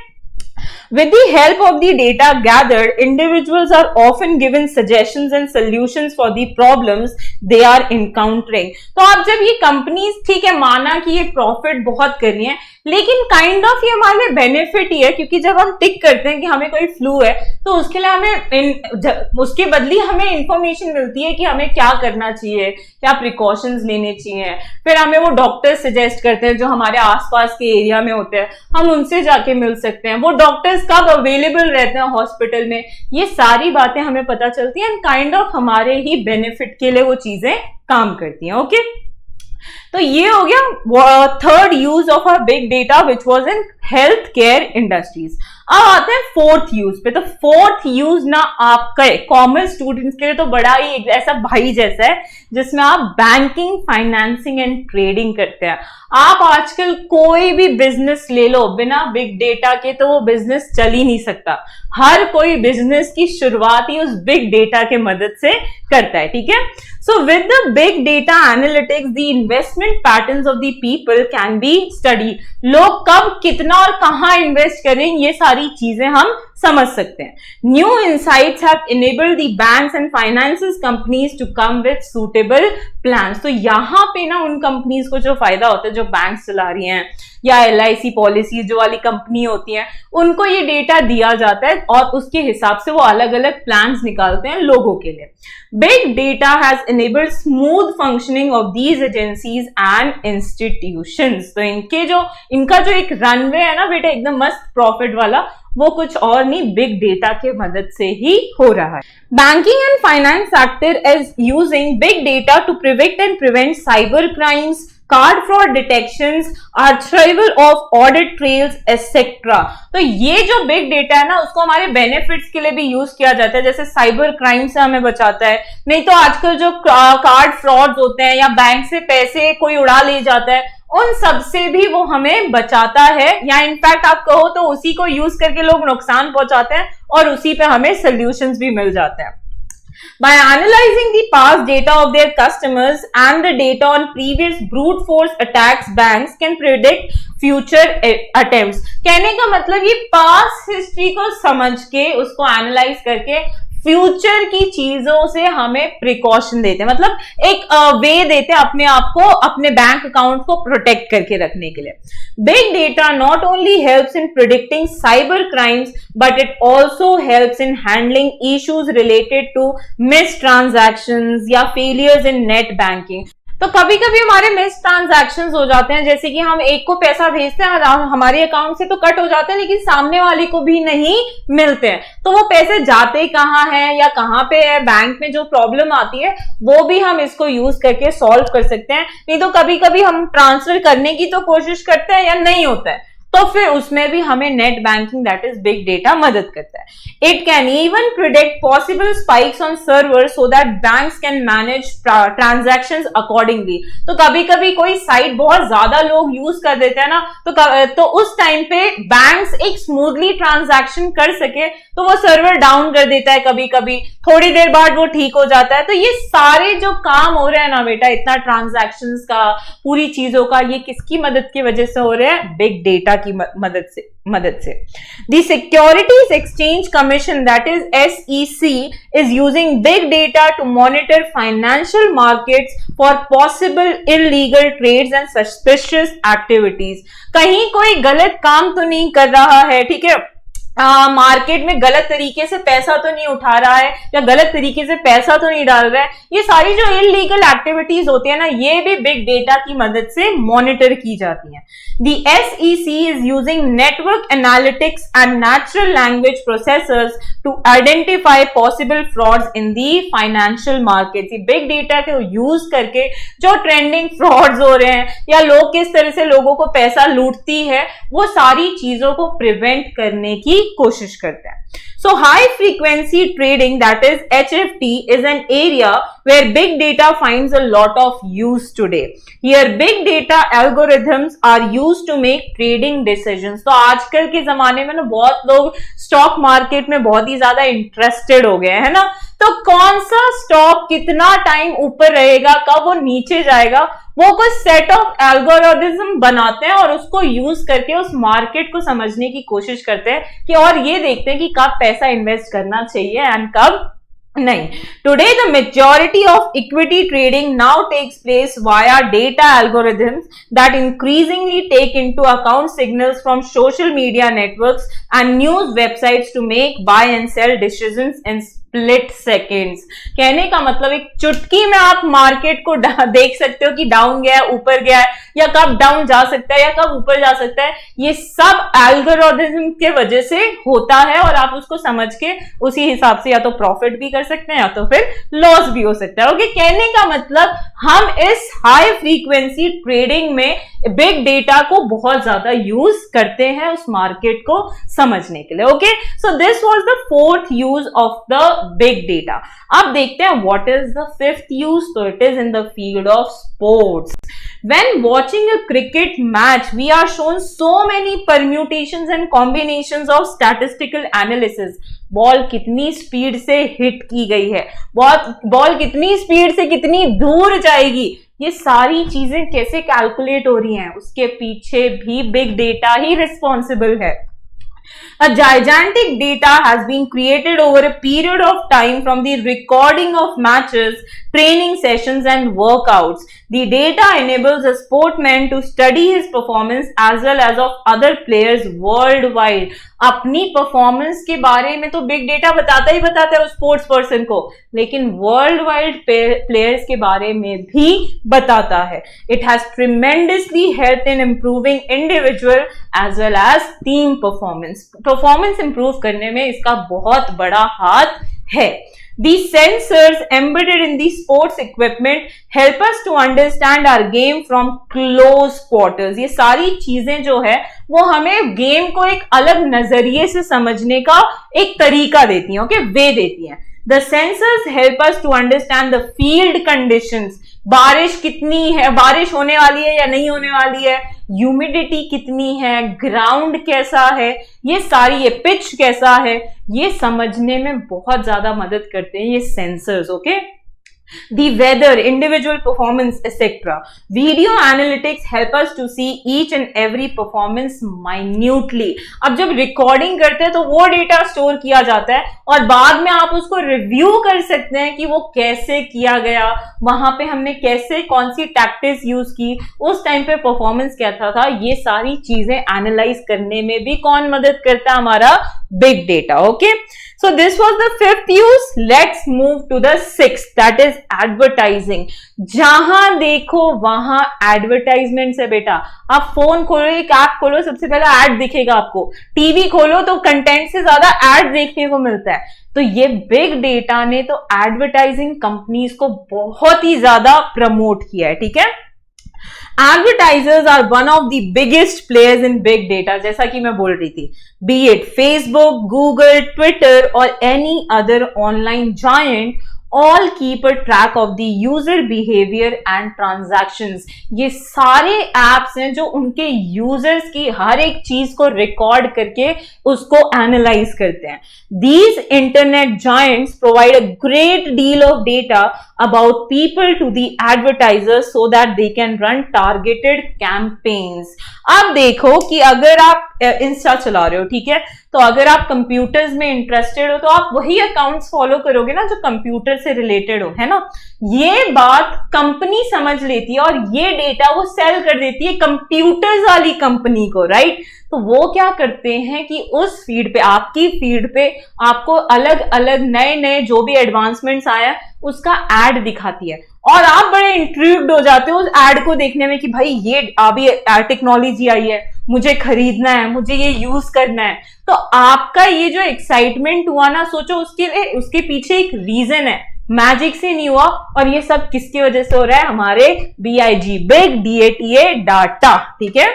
with the help of the data gathered, individuals are often given suggestions and solutions for the problems they are encountering। तो आप जब ये कंपनीज, ठीक है, माना कि ये प्रॉफिट बहुत कर रही हैं, लेकिन काइंड ऑफ ये हमारे लिए बेनिफिट ही है, क्योंकि जब हम टिक करते हैं कि हमें कोई फ्लू है, तो उसके लिए हमें उसके बदले हमें इंफॉर्मेशन मिलती है कि हमें क्या करना चाहिए, क्या प्रिकॉशंस लेने चाहिए। फिर हमें वो डॉक्टर सजेस्ट करते हैं जो हमारे आसपास के एरिया में होते हैं, हम उनसे जाके मिल सकते हैं। वो डॉक्टर्स कब अवेलेबल रहते हैं हॉस्पिटल में, ये सारी बातें हमें पता चलती हैं, एंड काइंड ऑफ हमारे ही बेनिफिट के लिए वो चीजें काम करती हैं। ओके, तो ये हो गया third use of a big data which was in health care industries. अब आते हैं फोर्थ यूज पे। तो फोर्थ यूज ना आपका कॉमर्स स्टूडेंट्स के लिए तो बड़ा ही एक ऐसा भाई जैसा है, जिसमें आप बैंकिंग, फाइनेंसिंग एंड ट्रेडिंग करते हैं। आप आजकल कोई भी बिजनेस ले लो, बिना बिग डेटा के तो वो बिजनेस चल ही नहीं सकता। हर कोई बिजनेस की शुरुआत ही उस बिग डेटा के मदद से करता है। ठीक है, so with the big data analytics the investment patterns of the people can be study. लोग कब, कितना और कहां इन्वेस्ट करें, ये सारी चीजें हम समझ सकते हैं। New insights have enabled the banks and finances companies to come with suitable plans. तो यहां पे ना उन कंपनीज को जो फायदा होता है, जो बैंक चला रही हैं या LIC पॉलिसी जो वाली कंपनी होती है, उनको ये डेटा दिया जाता है और उसके हिसाब से वो अलग अलग प्लान्स निकालते हैं लोगों के लिए। Big data has enabled smooth functioning of these agencies and institutions. तो इनका जो एक रनवे है ना बेटा, एकदम मस्त प्रॉफिट वाला, वो कुछ और नहीं, बिग डेटा के मदद से ही हो रहा है। Banking and finance sector is using big data to prevent cyber crimes, card fraud detections, archival of audit trails etcetera. तो ये जो बिग डेटा है ना, उसको हमारे बेनिफिट्स के लिए भी यूज किया जाता है, जैसे साइबर क्राइम से हमें बचाता है। नहीं तो आजकल जो कार्ड फ्रॉड्स होते हैं या बैंक से पैसे कोई उड़ा ले जाता है, उन सब से भी वो हमें बचाता है, या इनफैक्ट आप कहो तो उसी को यूज करके लोग नुकसान पहुंचाते हैं और उसी पे हमें सॉल्यूशंस भी मिल जाते हैं। By analyzing the past data of their customers and the data on previous brute force attacks, banks can predict future attempts. कहने का मतलब ये past history को समझ के उसको analyze करके फ्यूचर की चीजों से हमें प्रिकॉशन देते हैं, मतलब एक वे देते हैं अपने आप को, अपने बैंक अकाउंट को प्रोटेक्ट करके रखने के लिए। Big data not only helps in predicting cyber crimes but it also helps in handling issues related to mistransactions या फेलियर्स इन नेट बैंकिंग। तो कभी कभी हमारे मिस ट्रांजैक्शंस हो जाते हैं, जैसे कि हम एक को पैसा भेजते हैं और हमारे अकाउंट से तो कट हो जाते हैं लेकिन सामने वाले को भी नहीं मिलते हैं, तो वो पैसे जाते कहाँ हैं या कहाँ पे है, बैंक में जो प्रॉब्लम आती है वो भी हम इसको यूज करके सॉल्व कर सकते हैं। नहीं तो कभी कभी हम ट्रांसफर करने की तो कोशिश करते हैं या नहीं होता है, तो फिर उसमें भी हमें net banking that is big data मदद करता है। It can even predict possible spikes on server so that banks can manage transactions accordingly. तो कभी कभी कोई साइट बहुत ज्यादा लोग यूज कर देते हैं ना, तो उस टाइम पे बैंक्स एक स्मूथली ट्रांजैक्शन कर सके तो वो सर्वर डाउन कर देता है, कभी कभी थोड़ी देर बाद वो ठीक हो जाता है। तो ये सारे जो काम हो रहे हैं ना बेटा, इतना ट्रांजैक्शंस का, पूरी चीजों का, ये किसकी मदद की वजह से हो रहे हैं? बिग डेटा की मदद से। The Securities Exchange Commission, that is SEC, is using big data to monitor financial markets for possible illegal trades and suspicious activities. कहीं कोई गलत काम तो नहीं कर रहा है, ठीक है, मार्केट में गलत तरीके से पैसा तो नहीं उठा रहा है या गलत तरीके से पैसा तो नहीं डाल रहा है। ये सारी जो इलीगल एक्टिविटीज होती है ना, ये भी बिग डेटा की मदद से मॉनिटर की जाती हैं। The SEC is using network analytics and natural language processors to identify possible frauds in the financial markets. ये बिग डेटा को यूज करके जो ट्रेंडिंग फ्रॉड्स हो रहे हैं या लोग किस तरह से लोगों को पैसा लूटती है, वो सारी चीजों को प्रिवेंट करने की कोशिश करते हैं। So high frequency trading, that is HFT, is an area where big data finds a lot of use today. Here big data algorithms are used to make trading decisions. तो आजकल के जमाने में ना बहुत लोग स्टॉक मार्केट में बहुत ही ज्यादा इंटरेस्टेड हो गए हैं ना, तो कौन सा स्टॉक कितना टाइम ऊपर रहेगा, कब वो नीचे जाएगा, वो कुछ सेट ऑफ एल्गोरिथम बनाते हैं और उसको यूज करके उस मार्केट को समझने की कोशिश करते हैं कि, और ये देखते हैं कि कब पैसा इन्वेस्ट करना चाहिए एंड कब नहीं। Today the majority of equity trading now takes place via data algorithms that increasingly take into account signals from social media networks and news websites to make buy and sell decisions in split seconds. कहने का मतलब एक चुटकी में आप market को देख सकते हो कि डाउन गया है, ऊपर गया है, या कब डाउन जा सकता है या कब ऊपर जा सकता है। ये सब एल्गोरिथम के वजह से होता है और आप उसको समझ के उसी हिसाब से या तो प्रॉफिट भी कर सकते हैं या तो फिर लॉस भी हो सकता है। ओके, कहने का मतलब हम इस हाई फ्रीक्वेंसी ट्रेडिंग में बिग डेटा को बहुत ज्यादा यूज करते हैं उस मार्केट को समझने के लिए। Okay, so this was the fourth use of the big data. अब देखते हैं what is the fifth use. तो it is in the field of sports. When watching a cricket match, we are shown so many permutations and combinations of statistical analysis. Ball कितनी speed से hit की गई है, ball कितनी speed से कितनी दूर जाएगी, ये सारी चीजें कैसे कैलकुलेट हो रही हैं, उसके पीछे भी बिग डेटा ही रिस्पॉन्सिबल है। A gigantic data has been created over a period of time from the recording of matches, training sessions and workouts. The data enables a sportsman to study his performance as well as of other players worldwide. अपनी performance के बारे में तो big data बताता ही बताता है उस sports person को, लेकिन वर्ल्ड वाइड प्लेयर्स के बारे में भी बताता है। It has tremendously help in improving individual as well as team performance improve करने में इसका बहुत बड़ा हाथ है। These sensors embedded in the sports equipment help us to understand our game from close quarters. ये सारी चीजें जो है वो हमें गेम को एक अलग नजरिए से समझने का एक तरीका देती हैं, ओके, वे देती हैं। The sensors help us to understand the field conditions, बारिश कितनी है, बारिश होने वाली है या नहीं होने वाली है, ह्यूमिडिटी कितनी है, ग्राउंड कैसा है, ये सारी, ये पिच कैसा है, ये समझने में बहुत ज्यादा मदद करते हैं ये sensors. Okay, the weather, individual performance, etc. Video analytics help us to see each and every performance minutely. अब जब रिकॉर्डिंग करते हैं तो वो डेटा स्टोर किया जाता है और बाद में आप उसको रिव्यू कर सकते हैं कि वो कैसे किया गया, वहां पे हमने कैसे कौन सी टैक्टिक्स यूज की, उस टाइम पे परफॉर्मेंस कैसा था. ये सारी चीजें एनालाइज करने में भी कौन मदद करता है, हमारा big data. Okay, so this was the fifth use. Let's move to the sixth, that is advertising. जहां देखो वहां एडवर्टाइजमेंट है बेटा. आप फोन खोलो, एक ऐप खोलो, सबसे पहले ऐड दिखेगा आपको. टीवी खोलो तो कंटेंट से ज्यादा ऐड देखने को मिलता है. तो ये बिग डेटा ने तो एडवर्टाइजिंग कंपनीज को बहुत ही ज्यादा प्रमोट किया है. ठीक है, Advertisers are one of the biggest players in big data, जैसा कि मैं बोल रही थी. Be it Facebook, Google, Twitter or any other online giant, all keep a track of the user behavior and transactions. ये सारे apps हैं जो उनके users की हर एक चीज को रिकॉर्ड करके उसको एनालाइज करते हैं. These internet giants provide a great deal of data about people to the advertisers so that they can run targeted campaigns. अब देखो कि अगर आप इंस्टा चला रहे हो, ठीक है, तो अगर आप कंप्यूटर्स में इंटरेस्टेड हो तो आप वही अकाउंट्स फॉलो करोगे ना जो कंप्यूटर से रिलेटेड हो, है ना. ये बात कंपनी समझ लेती है और ये डेटा वो सेल कर देती है कंप्यूटर्स वाली कंपनी को, राइट. तो वो क्या करते हैं कि उस फीड पे, आपकी फीड पे आपको अलग अलग नए नए जो भी एडवांसमेंट्स आया उसका एड दिखाती है और आप बड़े इंट्रिग्ड हो जाते हो उस एड को देखने में कि भाई ये अभी टेक्नोलॉजी आई है, मुझे खरीदना है, मुझे ये यूज करना है. तो आपका ये जो एक्साइटमेंट हुआ ना, सोचो उसके पीछे एक रीजन है, मैजिक से नहीं हुआ. और ये सब किसकी वजह से हो रहा है, हमारे BIG, बिग DATA डाटा. ठीक है,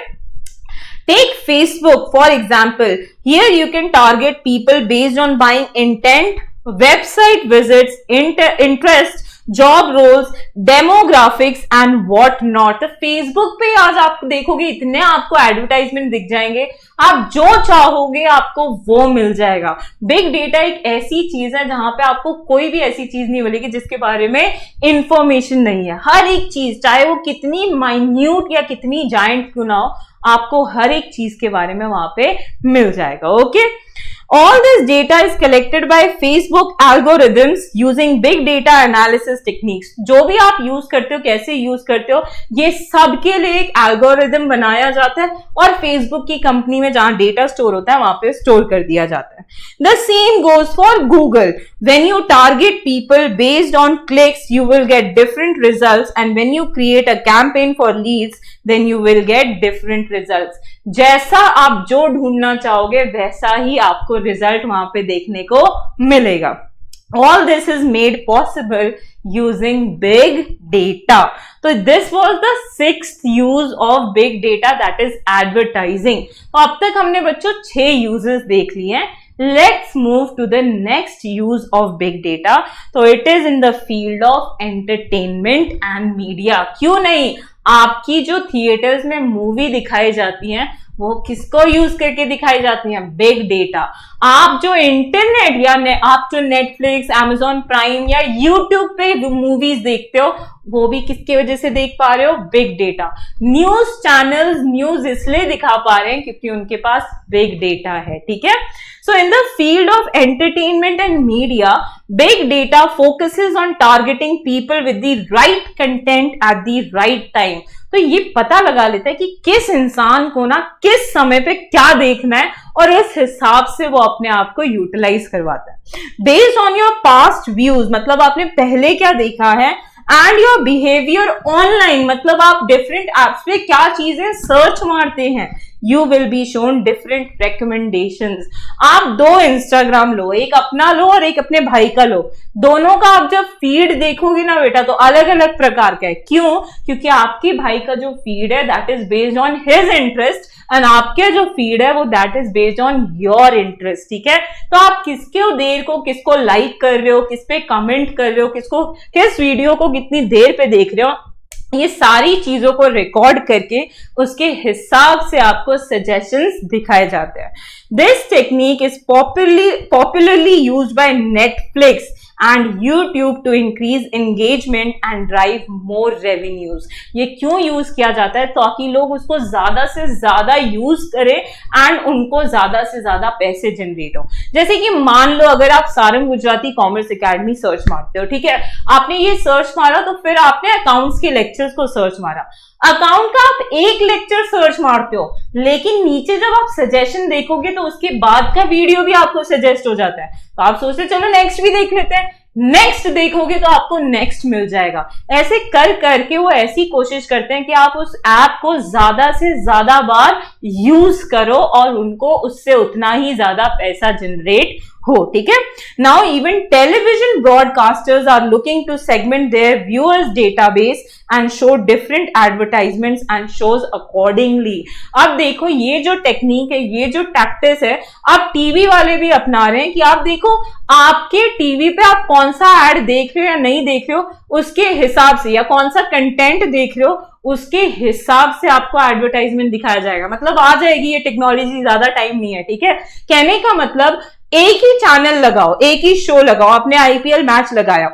take Facebook for example. Here you can target people based on buying intent, website visits, interest, job roles, demographics and what not. तो फेसबुक पे आज आप देखोगे इतने आपको एडवर्टाइजमेंट दिख जाएंगे, आप जो चाहोगे आपको वो मिल जाएगा. बिग डेटा एक ऐसी चीज है जहां पे आपको कोई भी ऐसी चीज नहीं मिलेगी जिसके बारे में इंफॉर्मेशन नहीं है. हर एक चीज, चाहे वो कितनी माइन्यूट या कितनी जायंट क्यों ना हो, आपको हर एक चीज के बारे में वहां पे मिल जाएगा. Okay, all this data is collected by Facebook algorithms using big data analysis techniques. जो भी आप यूज करते हो, कैसे यूज करते हो, ये सबके लिए एक एल्गोरिदम बनाया जाता है और फेसबुक की कंपनी में जहां डेटा स्टोर होता है वहां पे स्टोर कर दिया जाता है. The same goes for Google. When you target people based on clicks, you will get different results, and when you create a campaign for leads, then you will get different results. जैसा आप जो ढूंढना चाहोगे वैसा ही आपको result वहां पे देखने को मिलेगा. All this is made possible using big data. So this was the sixth use of big data, that is advertising. तो अब तक हमने बच्चों 6 uses देख लिए हैं. Let's move to the next use of big data. So it is in the field of entertainment and media. क्यों नहीं, आपकी जो थिएटर्स में मूवी दिखाई जाती हैं वो किसको यूज करके दिखाई जाती हैं, बिग डेटा. आप जो इंटरनेट या आप जो नेटफ्लिक्स, Amazon प्राइम या यूट्यूब पे मूवीज देखते हो वो भी किसकी वजह से देख पा रहे हो, big data. News channels news इसलिए दिखा पा रहे हैं क्योंकि उनके पास बिग डेटा है. ठीक है, so in the field of entertainment and media, big data focuses on targeting people with the right content at the right time. तो ये पता लगा लेता है कि किस इंसान को ना किस समय पे क्या देखना है और उस हिसाब से वो अपने आप को यूटिलाइज करवाता है. Based on your past views, मतलब आपने पहले क्या देखा है, एंड योर बिहेवियर ऑनलाइन, मतलब आप डिफरेंट एप्स पे क्या चीजें सर्च मारते हैं, you will be shown different recommendations. आप 2 इंस्टाग्राम लो, एक अपना लो और एक अपने भाई का लो, दोनों का आप जब फीड देखोगे ना बेटा तो अलग अलग प्रकार का है. क्यों, क्योंकि आपके भाई का जो फीड है that is based on his interest and आपके जो फीड है वो that is based on your interest, ठीक है। तो आप किसके देर को किसको लाइक कर रहे हो, किस पे कमेंट कर रहे हो, किस वीडियो को कितनी देर पे देख रहे हो, ये सारी चीजों को रिकॉर्ड करके उसके हिसाब से आपको सजेशंस दिखाए जाते हैं। This technique is popularly used by Netflix and YouTube to increase engagement and drive more revenues। ये क्यों यूज किया जाता है? ताकि लोग उसको ज्यादा से ज्यादा यूज करें एंड उनको ज्यादा से ज्यादा पैसे जनरेट हो। जैसे कि मान लो अगर आप Sarang Gujarati commerce academy search मारते हो, ठीक है, आपने ये सर्च मारा तो फिर आपने अकाउंट्स के लेक्चर्स को सर्च मारा, अकाउंट का आप एक लेक्चर सर्च मारते हो, लेकिन नीचे जब आप सजेशन देखोगे तो उसके बाद का वीडियो भी आपको सजेस्ट हो जाता है, तो आप सोचते चलो नेक्स्ट भी देख लेते हैं, नेक्स्ट देखोगे तो आपको नेक्स्ट मिल जाएगा। ऐसे कर करके वो ऐसी कोशिश करते हैं कि आप उस ऐप को ज्यादा से ज्यादा बार यूज करो और उनको उससे उतना ही ज्यादा पैसा जनरेट हो, ठीक है। Now even television broadcasters are looking to segment their viewers database and show different advertisements and shows accordingly. अब देखो ये जो टेक्निक है, ये जो टैक्टिस है, आप टीवी वाले भी अपना रहे हैं कि आप देखो आपके टीवी पे आप कौन सा एड देख रहे हो या नहीं देख रहे हो उसके हिसाब से, या कौन सा कंटेंट देख रहे हो उसके हिसाब से आपको एडवर्टाइजमेंट दिखाया जाएगा। मतलब आ जाएगी ये टेक्नोलॉजी, ज्यादा टाइम नहीं है, ठीक है। कहने का मतलब एक ही चैनल लगाओ, एक ही शो लगाओ, आपने आईपीएल मैच लगाया,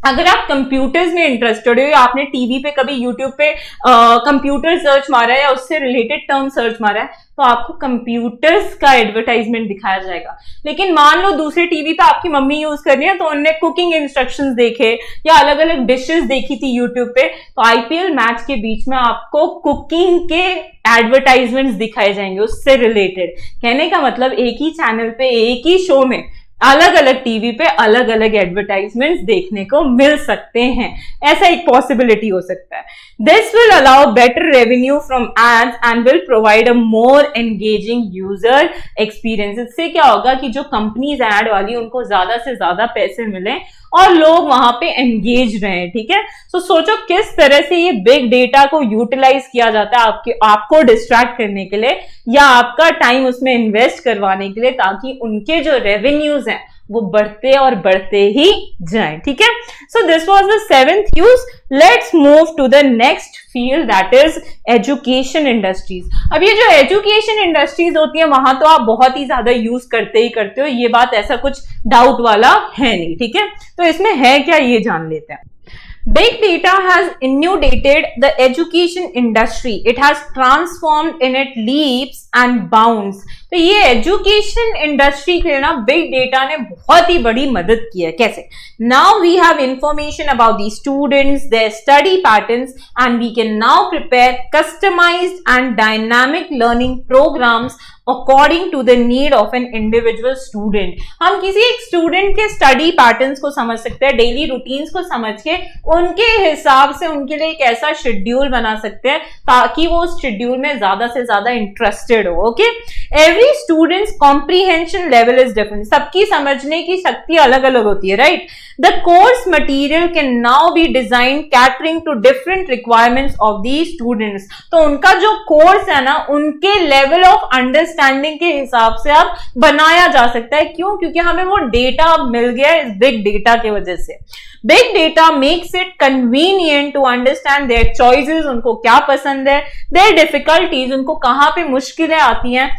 अगर आप कंप्यूटर्स में इंटरेस्टेड हो या आपने टीवी पे कभी यूट्यूब पे कंप्यूटर सर्च मारा है या उससे रिलेटेड टर्म सर्च मारा है, तो आपको कंप्यूटर्स का एडवर्टाइजमेंट दिखाया जाएगा। लेकिन मान लो दूसरे टीवी पे आपकी मम्मी यूज कर रही है, तो उन्होंने कुकिंग इंस्ट्रक्शंस देखे या अलग अलग डिशेस देखी थी यूट्यूब पे, तो आईपीएल मैच के बीच में आपको कुकिंग के एडवर्टाइजमेंट्स दिखाए जाएंगे उससे रिलेटेड। कहने का मतलब एक ही चैनल पे एक ही शो में अलग अलग टीवी पे अलग अलग एडवर्टाइजमेंट्स देखने को मिल सकते हैं, ऐसा एक पॉसिबिलिटी हो सकता है। This will allow better revenue from ads and will provide a more engaging user experience. इससे क्या होगा कि जो कंपनीज एड वाली उनको ज्यादा से ज्यादा पैसे मिले और लोग वहां पे एंगेज रहे, ठीक है। सो सोचो किस तरह से ये बिग डेटा को यूटिलाइज किया जाता है आपको डिस्ट्रैक्ट करने के लिए या आपका टाइम उसमें इन्वेस्ट करवाने के लिए, ताकि उनके जो रेवेन्यूज हैं वो बढ़ते और बढ़ते ही जाएं, ठीक है। So this was the 7th use. Let's move to the next field that is education industries. अब ये जो एजुकेशन इंडस्ट्रीज होती है वहां तो आप बहुत ही ज्यादा यूज करते ही करते हो, ये बात ऐसा कुछ डाउट वाला है नहीं, ठीक है। तो इसमें है क्या ये जान लेते हैं। Big data has inundated the education industry. It has transformed in it leaps and bounds. तो ये एजुकेशन इंडस्ट्री के लिए ना बिग डेटा ने बहुत ही बड़ी मदद की है। कैसे? Now we have information about the students, their study patterns and we can now prepare customized and dynamic learning programs according to the need of an individual student. हम किसी एक स्टूडेंट के स्टडी पैटर्न्स को समझ सकते हैं, daily routines को समझ के उनके हिसाब से उनके लिए एक ऐसा शेड्यूल बना सकते हैं ताकि वो उस शेड्यूल में ज्यादा से ज्यादा इंटरेस्टेड हो। Okay, every students comprehension level is different. सबकी समझने की शक्ति अलग अलग होती है, right. The course material can now be design catering to different requirements of the students. तो उनका जो कोर्स है ना, उनके लेवल ऑफ अंडरस्टैंडिंग के हिसाब से अब बनाया जा सकता है। क्यों? क्योंकि हमें वो डेटा अब मिल गया है इस बिग डेटा के वजह से। Big data makes it convenient to understand their choices, उनको क्या पसंद है, देयर डिफिकल्टीज, उनको कहां पे मुश्किलें आती हैं,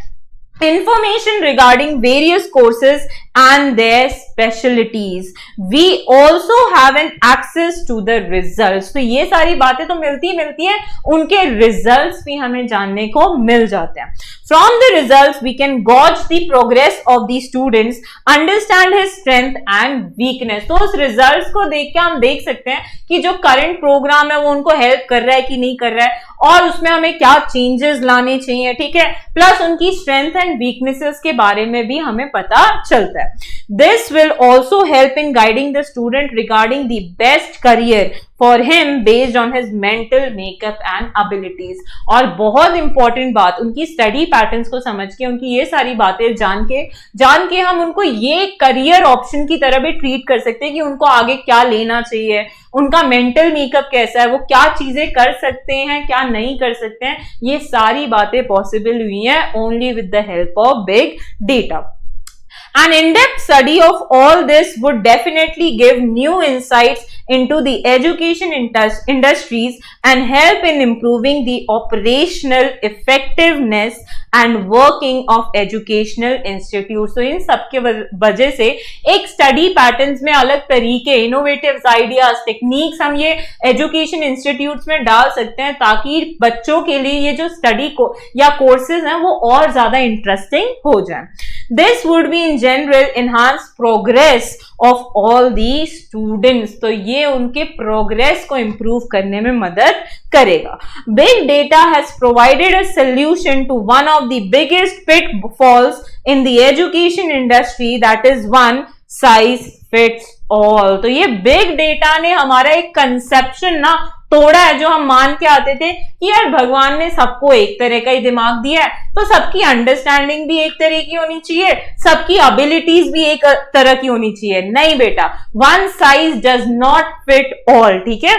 information regarding various courses and their specialties. We also have an access to the results. तो ये सारी बातें तो मिलती हैं, उनके results भी हमें जानने को मिल जाते हैं। From the results we can gauge the progress of the students, understand his strength and weakness. तो उस results को देख के हम देख सकते हैं कि जो current program है वो उनको help कर रहा है कि नहीं कर रहा है, और उसमें हमें क्या changes लाने चाहिए, ठीक है। प्लस उनकी strength and weaknesses के बारे में भी हमें पता चलता है। है. This will also help in guiding the student regarding the best career for him based on his mental makeup and abilities. और बहुत इंपॉर्टेंट बात, उनकी स्टडी पैटर्न्स को समझ के, उनकी ये सारी बातें जान के हम उनको ये करियर ऑप्शन की तरह भी ट्रीट कर सकते हैं कि उनको आगे क्या लेना चाहिए, उनका मेंटल मेकअप कैसा है, वो क्या चीजें कर सकते हैं, क्या नहीं कर सकते हैं. ये सारी बातें पॉसिबल हुई हैं only with the help of big data. An in-depth study of all this would definitely give new insights into the education industries and help in improving the operational effectiveness and working of educational institutes. So इन सबके वजह से एक study patterns में अलग तरीके, innovative ideas, techniques हम ये education institutes में डाल सकते हैं ताकि बच्चों के लिए ये जो स्टडी को या कोर्सेज हैं वो और ज्यादा इंटरेस्टिंग हो जाए. This would be in general enhance progress of all the students. तो ये उनके प्रोग्रेस को इंप्रूव करने में मदद करेगा. Big data has provided a solution to one of the biggest pitfalls in the education industry, that is one size fits all. तो ये बिग डेटा ने हमारा एक कंसेप्शन ना तोड़ा है, जो हम मान के आते थे कि यार भगवान ने सबको एक तरह का ही दिमाग दिया है, तो सबकी अंडरस्टैंडिंग भी एक तरह की होनी चाहिए, सबकी एबिलिटीज भी एक तरह की होनी चाहिए. नहीं बेटा, one size does not fit all. ठीक है,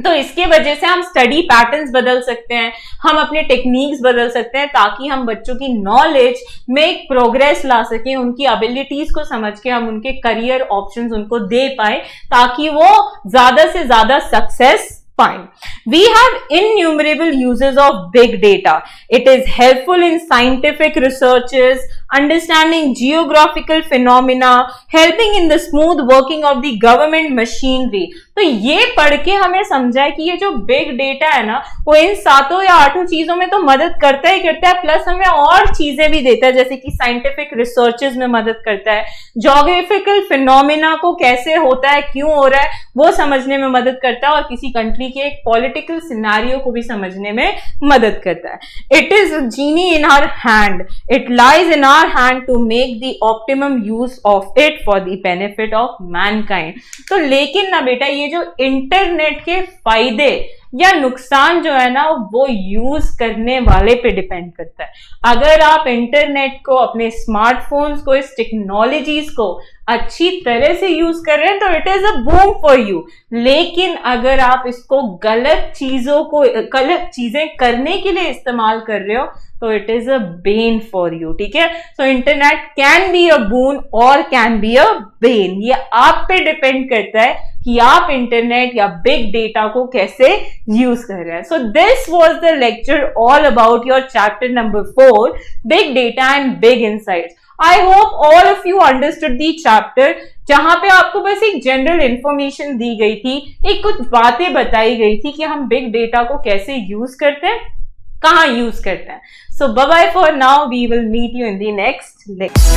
तो इसके वजह से हम स्टडी पैटर्न्स बदल सकते हैं, हम अपने टेक्निक्स बदल सकते हैं ताकि हम बच्चों की नॉलेज में एक प्रोग्रेस ला सकें, उनकी एबिलिटीज को समझ के हम उनके करियर ऑप्शंस उनको दे पाए ताकि वो ज्यादा से ज्यादा सक्सेस पाएं. We have innumerable uses of big data. It is helpful in scientific researches, understanding geographical phenomena, helping in the smooth working of the government machinery. तो ये पढ़ के हमें समझा है कि ये जो बिग डेटा है ना, वो इन 7 या 8 चीजों में तो मदद करता ही करता है, प्लस हमें और चीजें भी देता है, जैसे कि साइंटिफिक रिसर्चेस में मदद करता है, ज्योग्राफिकल फिनोमिना को कैसे होता है, क्यों हो रहा है, वो समझने में मदद करता है, और किसी कंट्री के एक पॉलिटिकल सिनेरियो को भी समझने में मदद करता है. It is genie in our hand, it lies in our hand to make the optimum use of it for the benefit of mankind. तो लेकिन ना बेटा, ये जो इंटरनेट के फायदे या नुकसान जो है ना, वो यूज करने वाले पे डिपेंड करता है. अगर आप इंटरनेट को, अपने स्मार्टफोन्स को, इस टेक्नोलॉजीज को अच्छी तरह से यूज कर रहे हैं तो it is a boom for you. लेकिन अगर आप इसको गलत चीजें करने के लिए इस्तेमाल कर रहे हो तो it is a bane for you. ठीक है, so internet can be a boon और कैन बी अ बेन. ये आप पे डिपेंड करता है कि आप इंटरनेट या बिग डेटा को कैसे यूज कर रहे हैं. सो this was the lecture all about your chapter number 4, big data and big insights. I hope all of you understood the chapter, जहां पे आपको बस एक जनरल इंफॉर्मेशन दी गई थी, एक कुछ बातें बताई गई थी कि हम बिग डेटा को कैसे यूज करते हैं, कहां यूज करते हैं. So bye bye for now, we will meet you in the next lecture.